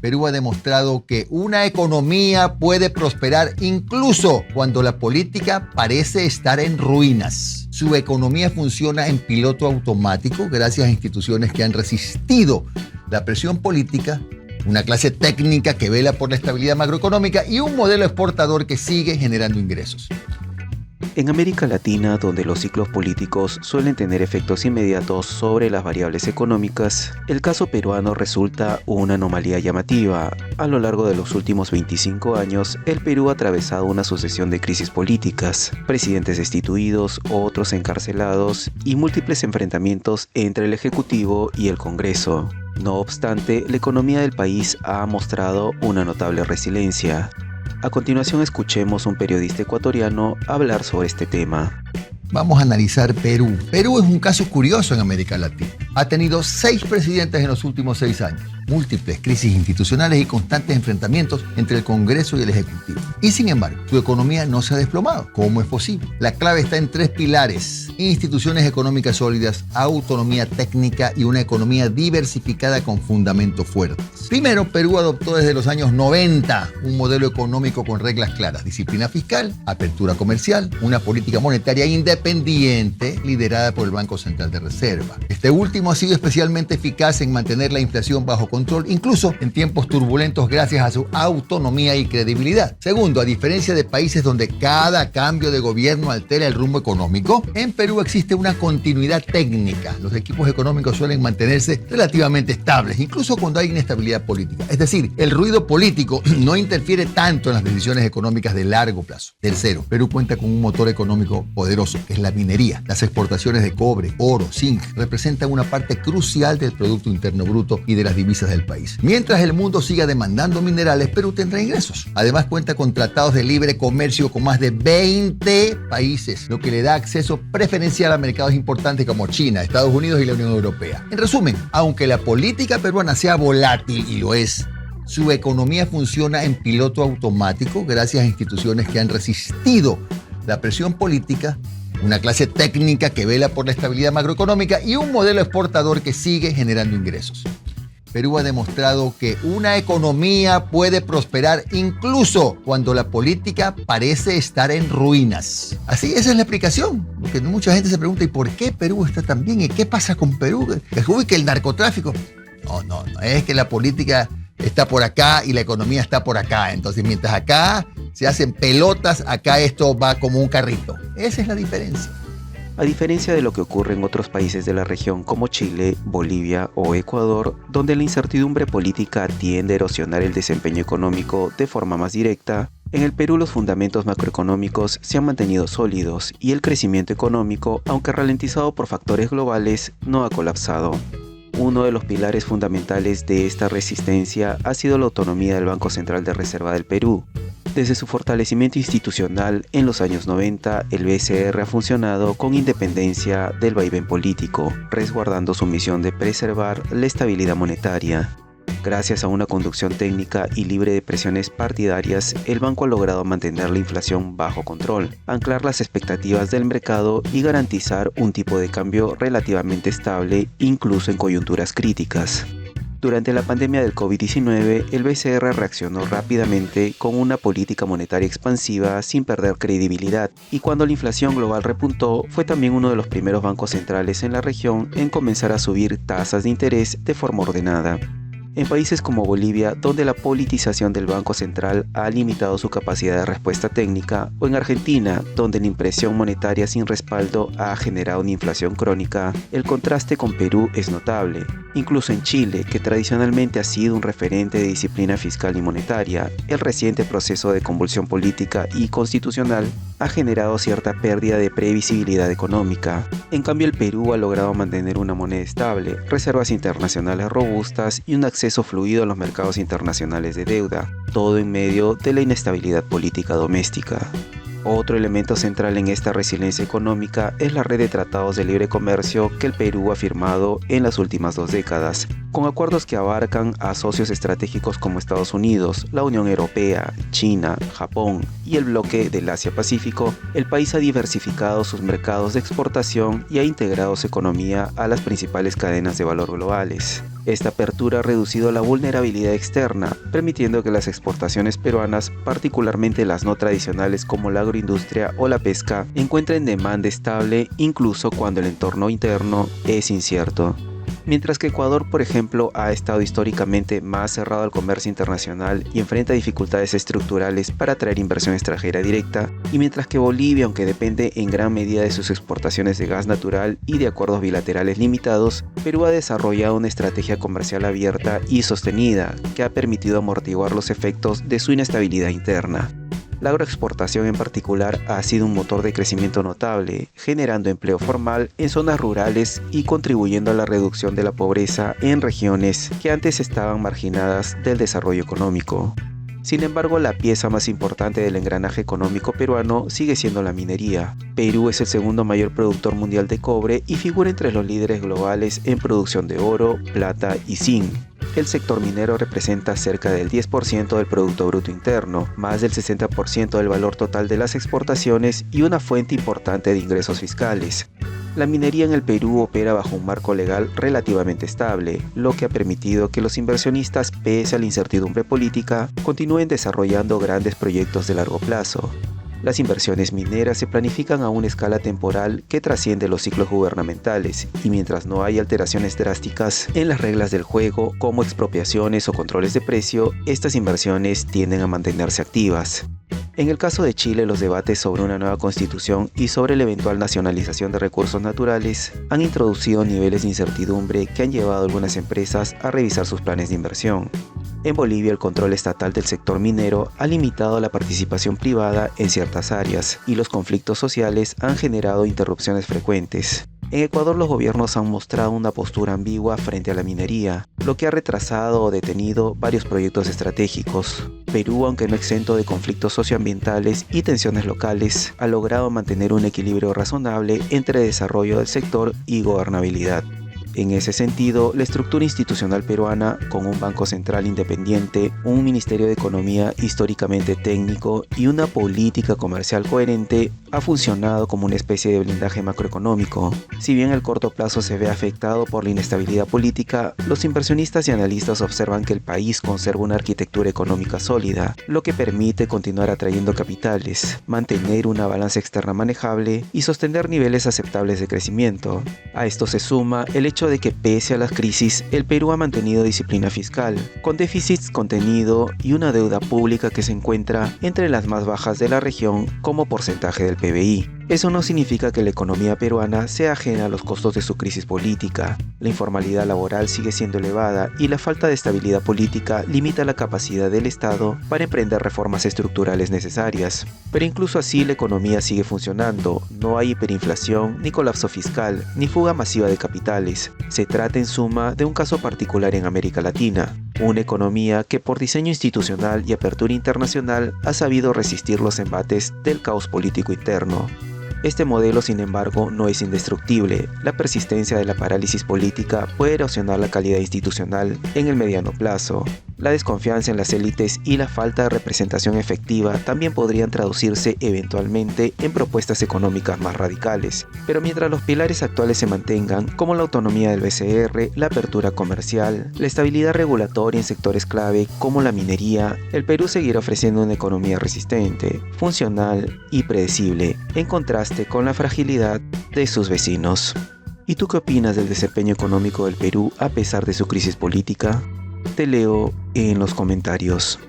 Perú ha demostrado que una economía puede prosperar incluso cuando la política parece estar en ruinas. Su economía funciona en piloto automático gracias a instituciones que han resistido la presión política, una clase técnica que vela por la estabilidad macroeconómica y un modelo exportador que sigue generando ingresos. En América Latina, donde los ciclos políticos suelen tener efectos inmediatos sobre las variables económicas, el caso peruano resulta una anomalía llamativa. A lo largo de los últimos 25 años, el Perú ha atravesado una sucesión de crisis políticas, presidentes destituidos, otros encarcelados y múltiples enfrentamientos entre el Ejecutivo y el Congreso. No obstante, la economía del país ha mostrado una notable resiliencia. A continuación escuchemos a un periodista ecuatoriano hablar sobre este tema. Vamos a analizar Perú. Perú es un caso curioso en América Latina. Ha tenido 6 presidentes en los últimos 6 años, múltiples crisis institucionales y constantes enfrentamientos entre el Congreso y el Ejecutivo. Y sin embargo, su economía no se ha desplomado. ¿Cómo es posible? La clave está en 3 pilares: instituciones económicas sólidas, autonomía técnica y una economía diversificada con fundamentos fuertes. Primero, Perú adoptó desde los años 90 un modelo económico con reglas claras: disciplina fiscal, apertura comercial, una política monetaria independiente liderada por el Banco Central de Reserva. Este último ha sido especialmente eficaz en mantener la inflación bajo control, incluso en tiempos turbulentos, gracias a su autonomía y credibilidad. Segundo, a diferencia de países donde cada cambio de gobierno altera el rumbo económico, en Perú existe una continuidad técnica. Los equipos económicos suelen mantenerse relativamente estables, incluso cuando hay inestabilidad política. Es decir, el ruido político no interfiere tanto en las decisiones económicas de largo plazo. Tercero, Perú cuenta con un motor económico poderoso, que es la minería. Las exportaciones de cobre, oro, zinc representan una parte crucial del Producto Interno Bruto y de las divisas del país. Mientras el mundo siga demandando minerales, Perú tendrá ingresos. Además, cuenta con tratados de libre comercio con más de 20 países, lo que le da acceso preferencial a mercados importantes como China, Estados Unidos y la Unión Europea. En resumen, aunque la política peruana sea volátil, y lo es, su economía funciona en piloto automático gracias a instituciones que han resistido la presión política, una clase técnica que vela por la estabilidad macroeconómica y un modelo exportador que sigue generando ingresos. Perú ha demostrado que una economía puede prosperar incluso cuando la política parece estar en ruinas. Así, esa es la explicación. Porque mucha gente se pregunta, ¿y por qué Perú está tan bien? ¿Y qué pasa con Perú? ¿Que el narcotráfico? No, es que la política está por acá y la economía está por acá. Entonces, mientras acá se hacen pelotas, acá esto va como un carrito. Esa es la diferencia. A diferencia de lo que ocurre en otros países de la región como Chile, Bolivia o Ecuador, donde la incertidumbre política tiende a erosionar el desempeño económico de forma más directa, en el Perú los fundamentos macroeconómicos se han mantenido sólidos y el crecimiento económico, aunque ralentizado por factores globales, no ha colapsado. Uno de los pilares fundamentales de esta resistencia ha sido la autonomía del Banco Central de Reserva del Perú. Desde su fortalecimiento institucional en los años 90, el BCR ha funcionado con independencia del vaivén político, resguardando su misión de preservar la estabilidad monetaria. Gracias a una conducción técnica y libre de presiones partidarias, el banco ha logrado mantener la inflación bajo control, anclar las expectativas del mercado y garantizar un tipo de cambio relativamente estable incluso en coyunturas críticas. Durante la pandemia del COVID-19, el BCR reaccionó rápidamente con una política monetaria expansiva sin perder credibilidad, y cuando la inflación global repuntó, fue también uno de los primeros bancos centrales en la región en comenzar a subir tasas de interés de forma ordenada. En países como Bolivia, donde la politización del Banco Central ha limitado su capacidad de respuesta técnica, o en Argentina, donde la impresión monetaria sin respaldo ha generado una inflación crónica, el contraste con Perú es notable. Incluso en Chile, que tradicionalmente ha sido un referente de disciplina fiscal y monetaria, el reciente proceso de convulsión política y constitucional ha generado cierta pérdida de previsibilidad económica. En cambio, el Perú ha logrado mantener una moneda estable, reservas internacionales robustas y un acceso fluido a los mercados internacionales de deuda, todo en medio de la inestabilidad política doméstica. Otro elemento central en esta resiliencia económica es la red de tratados de libre comercio que el Perú ha firmado en las últimas 2 décadas, con acuerdos que abarcan a socios estratégicos como Estados Unidos, la Unión Europea, China, Japón y el bloque del Asia-Pacífico. El país ha diversificado sus mercados de exportación y ha integrado su economía a las principales cadenas de valor globales. Esta apertura ha reducido la vulnerabilidad externa, permitiendo que las exportaciones peruanas, particularmente las no tradicionales como la agroindustria o la pesca, encuentren demanda estable incluso cuando el entorno interno es incierto. Mientras que Ecuador, por ejemplo, ha estado históricamente más cerrado al comercio internacional y enfrenta dificultades estructurales para atraer inversión extranjera directa, y mientras que Bolivia, aunque depende en gran medida de sus exportaciones de gas natural y de acuerdos bilaterales limitados, Perú ha desarrollado una estrategia comercial abierta y sostenida que ha permitido amortiguar los efectos de su inestabilidad interna. La agroexportación en particular ha sido un motor de crecimiento notable, generando empleo formal en zonas rurales y contribuyendo a la reducción de la pobreza en regiones que antes estaban marginadas del desarrollo económico. Sin embargo, la pieza más importante del engranaje económico peruano sigue siendo la minería. Perú es el segundo mayor productor mundial de cobre y figura entre los líderes globales en producción de oro, plata y zinc. El sector minero representa cerca del 10% del Producto Bruto Interno, más del 60% del valor total de las exportaciones y una fuente importante de ingresos fiscales. La minería en el Perú opera bajo un marco legal relativamente estable, lo que ha permitido que los inversionistas, pese a la incertidumbre política, continúen desarrollando grandes proyectos de largo plazo. Las inversiones mineras se planifican a una escala temporal que trasciende los ciclos gubernamentales, y mientras no hay alteraciones drásticas en las reglas del juego, como expropiaciones o controles de precio, estas inversiones tienden a mantenerse activas. En el caso de Chile, los debates sobre una nueva constitución y sobre la eventual nacionalización de recursos naturales han introducido niveles de incertidumbre que han llevado a algunas empresas a revisar sus planes de inversión. En Bolivia, el control estatal del sector minero ha limitado la participación privada en ciertas áreas, y los conflictos sociales han generado interrupciones frecuentes. En Ecuador, los gobiernos han mostrado una postura ambigua frente a la minería, lo que ha retrasado o detenido varios proyectos estratégicos. Perú, aunque no exento de conflictos socioambientales y tensiones locales, ha logrado mantener un equilibrio razonable entre desarrollo del sector y gobernabilidad. En ese sentido, la estructura institucional peruana, con un Banco Central independiente, un Ministerio de Economía históricamente técnico y una política comercial coherente, ha funcionado como una especie de blindaje macroeconómico. Si bien el corto plazo se ve afectado por la inestabilidad política, los inversionistas y analistas observan que el país conserva una arquitectura económica sólida, lo que permite continuar atrayendo capitales, mantener una balanza externa manejable y sostener niveles aceptables de crecimiento. A esto se suma el hecho de que, pese a las crisis, el Perú ha mantenido disciplina fiscal, con déficits contenido y una deuda pública que se encuentra entre las más bajas de la región como porcentaje del PBI. Eso no significa que la economía peruana sea ajena a los costos de su crisis política. La informalidad laboral sigue siendo elevada y la falta de estabilidad política limita la capacidad del Estado para emprender reformas estructurales necesarias. Pero incluso así, la economía sigue funcionando. No hay hiperinflación, ni colapso fiscal, ni fuga masiva de capitales. Se trata en suma de un caso particular en América Latina. Una economía que, por diseño institucional y apertura internacional, ha sabido resistir los embates del caos político interno. Este modelo, sin embargo, no es indestructible. La persistencia de la parálisis política puede erosionar la calidad institucional en el mediano plazo. La desconfianza en las élites y la falta de representación efectiva también podrían traducirse eventualmente en propuestas económicas más radicales. Pero mientras los pilares actuales se mantengan, como la autonomía del BCR, la apertura comercial, la estabilidad regulatoria en sectores clave como la minería, el Perú seguirá ofreciendo una economía resistente, funcional y predecible, en contraste con la fragilidad de sus vecinos. ¿Y tú qué opinas del desempeño económico del Perú a pesar de su crisis política? Te leo en los comentarios.